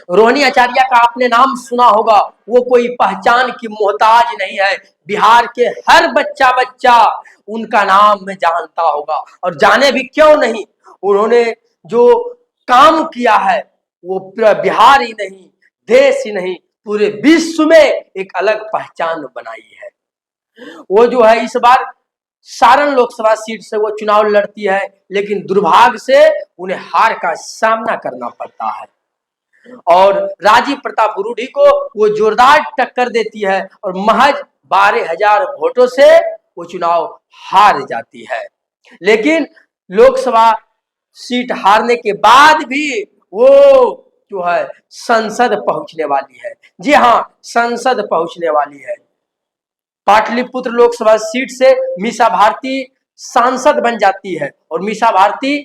रोहिणी आचार्य का आपने नाम सुना होगा, वो कोई पहचान की मोहताज नहीं है। बिहार के हर बच्चा बच्चा उनका नाम में जानता होगा, और जाने भी क्यों नहीं। उन्होंने जो काम किया है वो पूरा बिहार ही नहीं, देश ही नहीं, पूरे विश्व में एक अलग पहचान बनाई है। वो जो है इस बार सारण लोकसभा सीट से वो चुनाव लड़ती है, लेकिन दुर्भाग्य से उन्हें हार का सामना करना पड़ता है, और राजीव प्रताप रूडी को वो जोरदार टक्कर देती है और महज 12,000 वोटों से वो चुनाव हार जाती है। लेकिन लोकसभा सीट हारने के बाद भी वो जो है संसद पहुंचने वाली है। जी हाँ, संसद पहुंचने वाली है। पाटलिपुत्र लोकसभा सीट से मीसा भारती सांसद बन जाती है, और मीसा भारती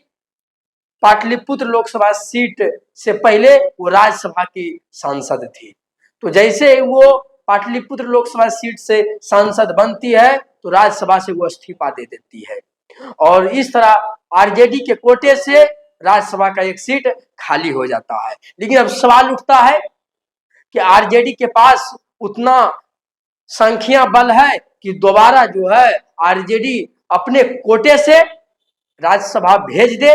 पाटलिपुत्र लोकसभा सीट से पहले वो राज्यसभा की सांसद थी। तो जैसे वो पाटलिपुत्र लोकसभा सीट से सांसद बनती है तो राज्यसभा से वो इस्तीफा दे देती है, और इस तरह आरजेडी के कोटे से राज्यसभा का एक सीट खाली हो जाता है। लेकिन अब सवाल उठता है कि आरजेडी के पास उतना संख्या बल है कि दोबारा जो है आरजेडी अपने कोटे से राज्यसभा भेज दे,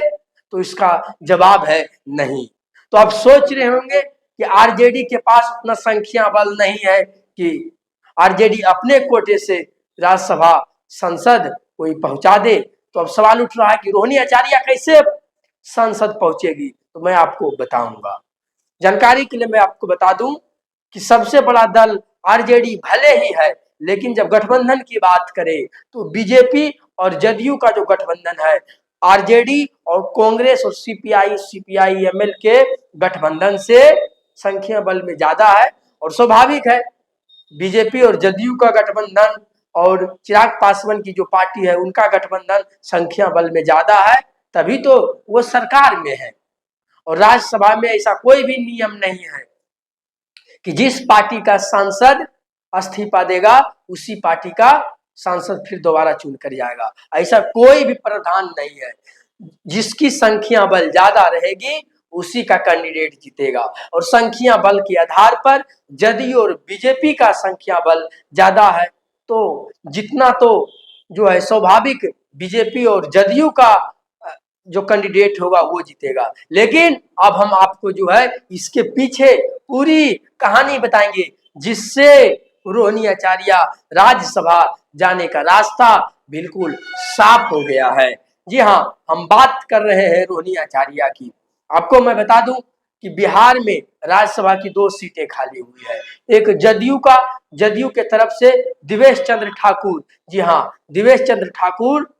तो इसका जवाब है नहीं। तो आप सोच रहे होंगे कि आरजेडी के पास उतना संख्या बल नहीं है कि आरजेडी अपने कोटे से राज्यसभा संसद कोई पहुंचा दे। तो अब सवाल उठ रहा है कि रोहिणी आचार्य कैसे संसद पहुंचेगी, तो मैं आपको बताऊंगा। जानकारी के लिए मैं आपको बता दूं कि सबसे बड़ा दल आरजेडी भले ही है, लेकिन जब गठबंधन की बात करें तो बीजेपी और जदयू का जो गठबंधन है, आरजेडी और कांग्रेस और सीपीआई-एमएल के गठबंधन से संख्या बल में ज्यादा है। और स्वाभाविक है, बीजेपी और जदयू का गठबंधन और चिराग पासवान की जो पार्टी है उनका गठबंधन संख्या बल में ज्यादा है, तभी तो वो सरकार में है। और राज्यसभा में ऐसा कोई भी नियम नहीं है कि जिस पार्टी का सांसद इस्तीफा देगा उसी पार्टी का सांसद फिर दोबारा चुन कर जाएगा। ऐसा कोई भी प्रावधान नहीं है। जिसकी संख्या बल ज्यादा रहेगी उसी का कैंडिडेट जीतेगा, और संख्या बल के आधार पर जदयू और बीजेपी का संख्या बल ज्यादा है तो जितना तो जो है स्वाभाविक बीजेपी और जदयू का जो कैंडिडेट होगा वो जीतेगा। लेकिन अब हम आपको जो है इसके पीछे पूरी कहानी बताएंगे, जिससे रोहिणी आचार्य राज्यसभा जाने का रास्ता बिल्कुल साफ हो गया है। जी हाँ, हम बात कर रहे हैं रोहिणी आचार्य की। आपको मैं बता दूं कि बिहार में राज्यसभा की 2 सीटें खाली हुई है। एक जदयू के तरफ से दिवेश चंद्र ठाकुर, जी हाँ दिवेश चंद्र ठाकुर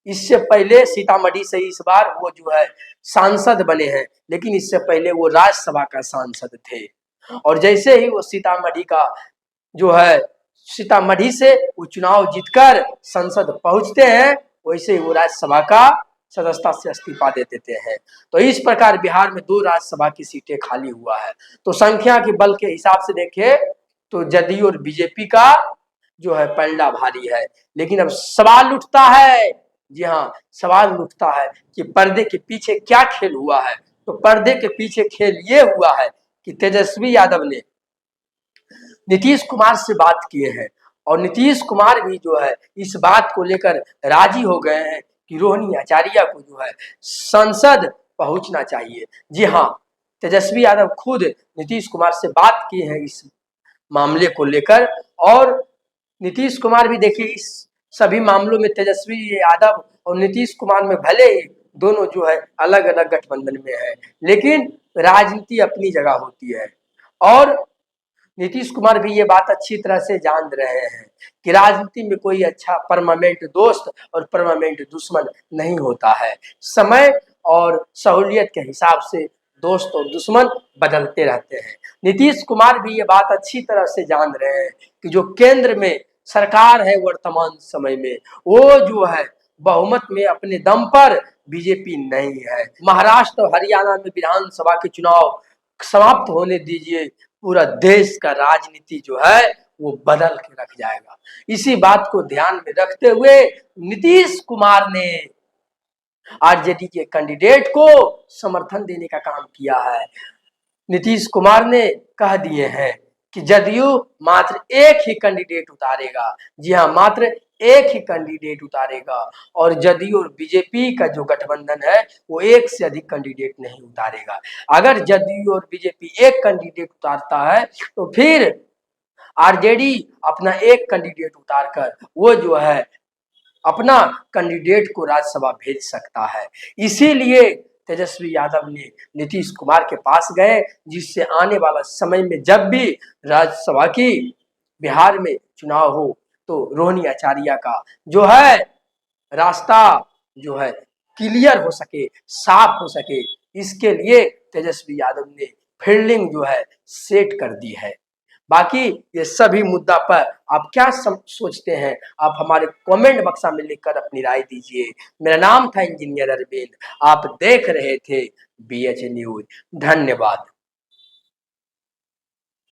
इससे पहले सीतामढ़ी से इस बार वो जो है सांसद बने हैं, लेकिन इससे पहले वो राज्यसभा का सांसद थे। और जैसे ही वो सीतामढ़ी का जो है सीतामढ़ी से वो चुनाव जीतकर संसद पहुंचते हैं, वैसे ही वो राज्यसभा का सदस्यता से इस्तीफा दे देते हैं। तो इस प्रकार बिहार में 2 राज्यसभा की सीटें खाली हुआ है। तो संख्या के बल के हिसाब से देखें तो जदयू और बीजेपी का जो है पलड़ा भारी है। लेकिन अब सवाल उठता है, जी हाँ सवाल उठता है कि पर्दे के पीछे क्या खेल हुआ है। तो पर्दे के पीछे खेल ये हुआ है कि तेजस्वी यादव ने नीतीश कुमार से बात किए हैं, और नीतीश कुमार भी जो है इस बात को लेकर राजी हो गए हैं कि रोहिणी आचार्य को जो है संसद पहुंचना चाहिए। जी हाँ, तेजस्वी यादव खुद नीतीश कुमार से बात किए हैं इस मामले को लेकर, और नीतीश कुमार भी देखिए इस सभी मामलों में तेजस्वी यादव और नीतीश कुमार में भले ही दोनों जो है अलग अलग गठबंधन में है, लेकिन राजनीति अपनी जगह होती है। और नीतीश कुमार भी ये बात अच्छी तरह से जान रहे हैं कि राजनीति में कोई अच्छा परमानेंट दोस्त और परमानेंट दुश्मन नहीं होता है। समय और सहूलियत के हिसाब से दोस्त और दुश्मन बदलते रहते हैं। नीतीश कुमार भी ये बात अच्छी तरह से जान रहे हैं कि जो केंद्र में सरकार है वर्तमान समय में, वो जो है बहुमत में अपने दम पर बीजेपी नहीं है। महाराष्ट्र और हरियाणा में विधानसभा के चुनाव समाप्त होने दीजिए, पूरा देश का राजनीति जो है वो बदल के रख जाएगा। इसी बात को ध्यान में रखते हुए नीतीश कुमार ने आरजेडी के कैंडिडेट को समर्थन देने का काम किया है। नीतीश कुमार ने कह दिए हैं कि जदयू मात्र एक ही कैंडिडेट उतारेगा। जी हाँ, मात्र एक ही कैंडिडेट उतारेगा और जदयू और बीजेपी का जो गठबंधन है वो एक से अधिक कैंडिडेट नहीं उतारेगा। अगर जदयू और बीजेपी एक कैंडिडेट उतारता है तो फिर आरजेडी अपना एक कैंडिडेट उतारकर वो जो है अपना कैंडिडेट को राज्यसभा भेज सकता है। इसीलिए तेजस्वी यादव ने नीतीश कुमार के पास गए, जिससे आने वाला समय में जब भी राज्यसभा की बिहार में चुनाव हो तो रोहिणी आचार्य का जो है रास्ता जो है क्लियर हो सके, साफ हो सके, इसके लिए तेजस्वी यादव ने फील्डिंग जो है सेट कर दी है। बाकी ये सभी मुद्दा पर आप क्या सोचते हैं, आप हमारे कमेंट बक्सा में लिखकर अपनी राय दीजिए। मेरा नाम था इंजीनियर अरविंद, आप देख रहे थे BH न्यूज। धन्यवाद।